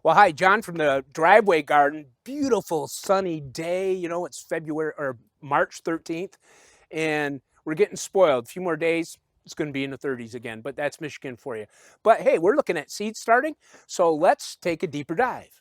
Well, hi, John from the driveway garden. Beautiful sunny day. You know, it's February or March 13th, and we're getting spoiled. A few more days, it's going to be in the 30s again, but that's Michigan for you. But hey, we're looking at seed starting, so let's take a deeper dive.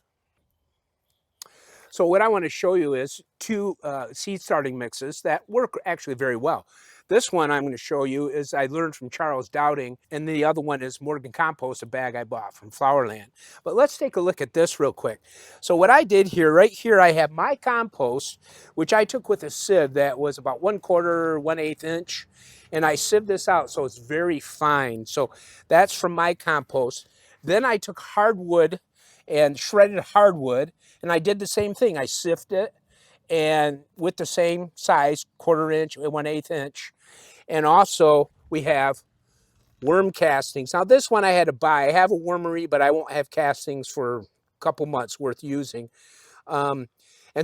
So what I want to show you is two seed starting mixes that work actually very well. This one I'm going to show you is I learned from Charles Dowding, and the other one is Morgan Compost, a bag I bought from Flowerland. But let's take a look at this real quick. So what I did here, right here, I have my compost, which I took with a sieve that was about 1/4, 1/8 inch, and I sieved this out so it's very fine. So that's from my compost. Then I took hardwood and shredded hardwood, and I did the same thing. I sifted it, and with the same size, 1/4 inch and 1/8 inch. And also we have worm castings. Now this one I had to buy. I have a wormery, but I won't have castings for a couple months worth using. And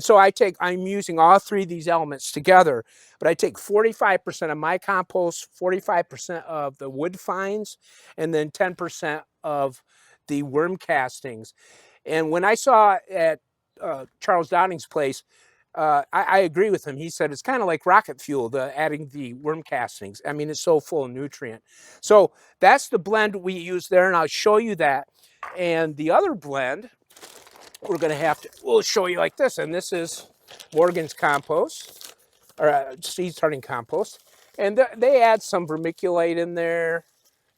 so I'm using all three of these elements together, but I take 45% of my compost, 45% of the wood fines, and then 10% of the worm castings. And when I saw at Charles Downing's place, I agree with him. He said it's kind of like rocket fuel, adding the worm castings. I mean, it's so full of nutrient. So that's the blend we use there, and I'll show you that. And the other blend, we'll show you like this. And this is Morgan's compost, or seed starting compost. And they add some vermiculite in there.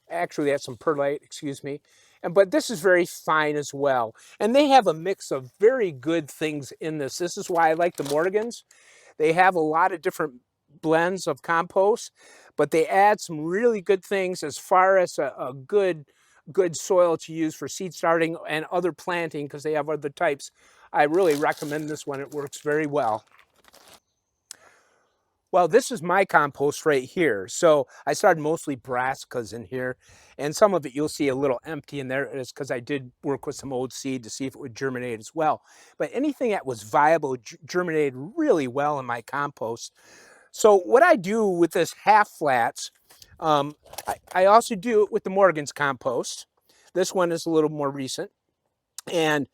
Actually, they add some perlite, excuse me. But this is very fine as well. And they have a mix of very good things in this. This is why I like the Morgans. They have a lot of different blends of compost, but they add some really good things as far as a good soil to use for seed starting and other planting, because they have other types. I really recommend this one. It works very well. Well, this is my compost right here. So I started mostly brassicas in here, and some of it you'll see a little empty in there. It's because I did work with some old seed to see if it would germinate as well. But anything that was viable germinated really well in my compost. So what I do with this half flats, I also do it with the Morgan's compost. This one is a little more recent. And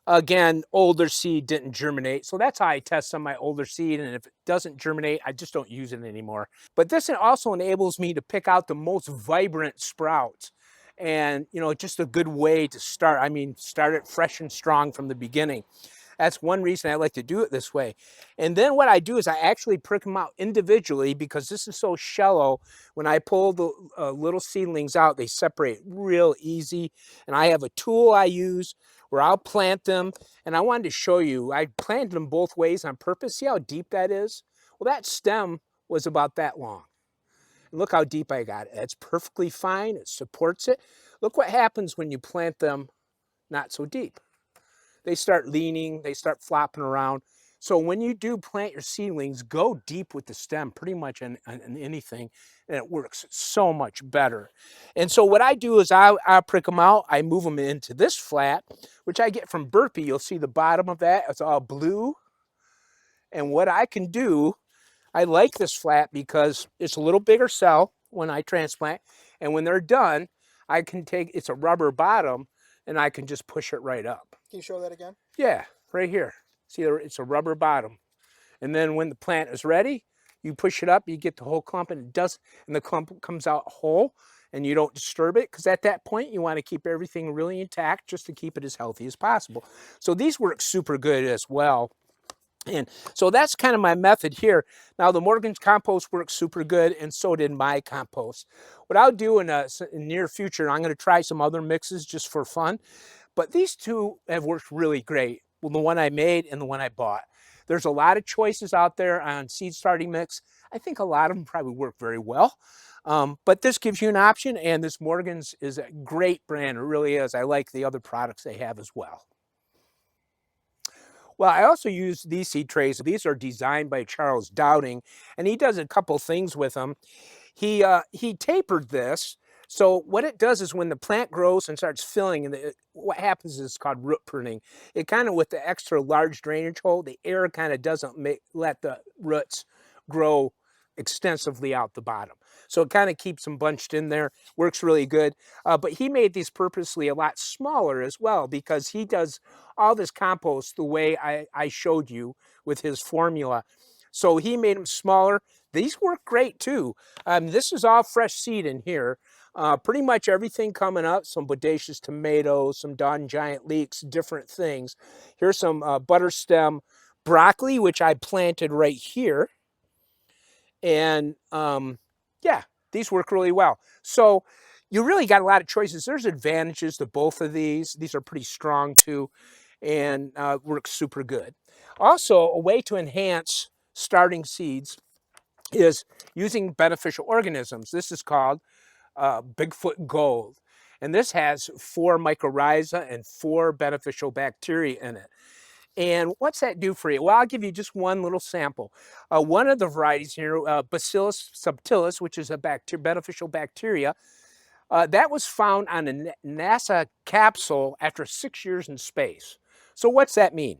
again, older seed didn't germinate. So that's how I test on my older seed. And if it doesn't germinate, I just don't use it anymore. But this also enables me to pick out the most vibrant sprouts. And, you know, just a good way to start. I mean, start it fresh and strong from the beginning. That's one reason I like to do it this way. And then what I do is I actually prick them out individually, because this is so shallow. When I pull the little seedlings out, they separate real easy. And I have a tool I use where I'll plant them. And I wanted to show you, I planted them both ways on purpose. See how deep that is? Well, that stem was about that long. And look how deep I got it. It's perfectly fine. It supports it. Look what happens when you plant them not so deep. They start leaning, they start flopping around. So when you do plant your seedlings, go deep with the stem, pretty much in anything, and it works so much better. And so what I do is I prick them out, I move them into this flat, which I get from Burpee. You'll see the bottom of that, it's all blue. And what I can do, I like this flat because it's a little bigger cell when I transplant, and when they're done, I can take, it's a rubber bottom, and I can just push it right up. Can you show that again? Yeah, right here. See, it's a rubber bottom. And then when the plant is ready, you push it up, you get the whole clump, and the clump comes out whole, and you don't disturb it, because at that point you want to keep everything really intact just to keep it as healthy as possible. So these work super good as well. And so that's kind of my method here. Now the Morgan's compost works super good, and so did my compost. What I'll do in the near future, I'm going to try some other mixes just for fun. But these two have worked really great. Well, the one I made and the one I bought. There's a lot of choices out there on seed starting mix. I think a lot of them probably work very well. But this gives you an option, and this Morgan's is a great brand. It really is. I like the other products they have as well. Well, I also use these seed trays. These are designed by Charles Dowding, and he does a couple things with them. He tapered this. So what it does is when the plant grows and starts filling, and what happens is it's called root pruning. It kind of, with the extra large drainage hole, the air kind of doesn't let the roots grow extensively out the bottom. So it kind of keeps them bunched in there, works really good. But he made these purposely a lot smaller as well, because he does all this compost the way I showed you with his formula. So he made them smaller. These work great too. This is all fresh seed in here. Pretty much everything coming up, some bodacious tomatoes, some Dawn giant leeks, different things. Here's some butter stem broccoli, which I planted right here. And yeah, these work really well. So you really got a lot of choices. There's advantages to both of these. These are pretty strong too, and work super good. Also, a way to enhance starting seeds is using beneficial organisms. This is called Bigfoot Gold. And this has 4 mycorrhiza and 4 beneficial bacteria in it. And what's that do for you? Well, I'll give you just one little sample. One of the varieties here, Bacillus subtilis, which is a beneficial bacteria, that was found on a NASA capsule after 6 years in space. So what's that mean?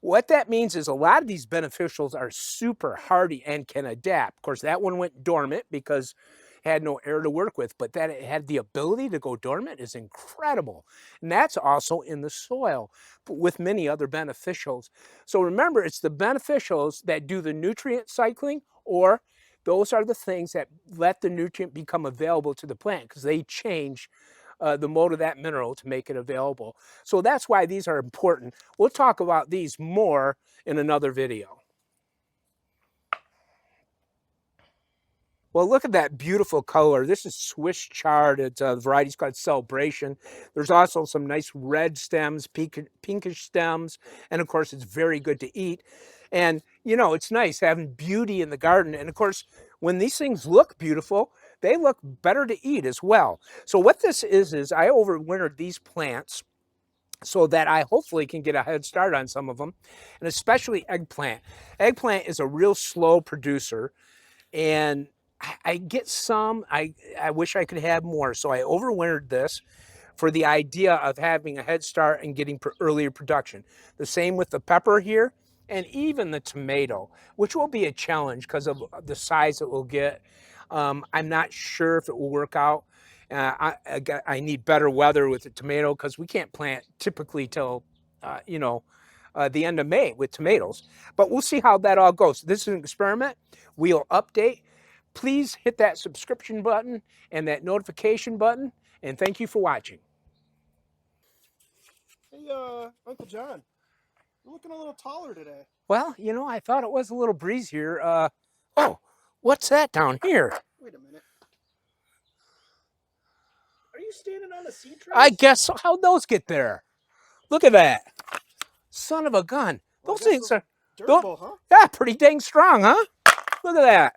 What that means is a lot of these beneficials are super hardy and can adapt. Of course, that one went dormant because it had no air to work with, but that it had the ability to go dormant is incredible. And that's also in the soil with many other beneficials. So remember, it's the beneficials that do the nutrient cycling, or those are the things that let the nutrient become available to the plant, because they change the mode of that mineral to make it available. So that's why these are important. We'll talk about these more in another video. Well, look at that beautiful color. This is Swiss chard. It's a variety called Celebration. There's also some nice red stems, pinkish stems, and of course, it's very good to eat. And you know, it's nice having beauty in the garden. And of course, when these things look beautiful, they look better to eat as well. So what this is I overwintered these plants so that I hopefully can get a head start on some of them, and especially eggplant. Eggplant is a real slow producer, and I get some. I wish I could have more, so I overwintered this for the idea of having a head start and getting earlier production. The same with the pepper here, and even the tomato, which will be a challenge because of the size it will get. I'm not sure if it will work out. I need better weather with the tomato, because we can't plant typically till, the end of May with tomatoes. But we'll see how that all goes. This is an experiment. We'll update. Please hit that subscription button and that notification button. And thank you for watching. Hey, Uncle John, you're looking a little taller today. Well, you know, I thought it was a little breezier. Oh, what's that down here? Wait a minute. Are you standing on a seed tray? I guess so. How'd those get there? Look at that. Son of a gun. Well, Those things are durable, huh? yeah, pretty dang strong, huh? Look at that.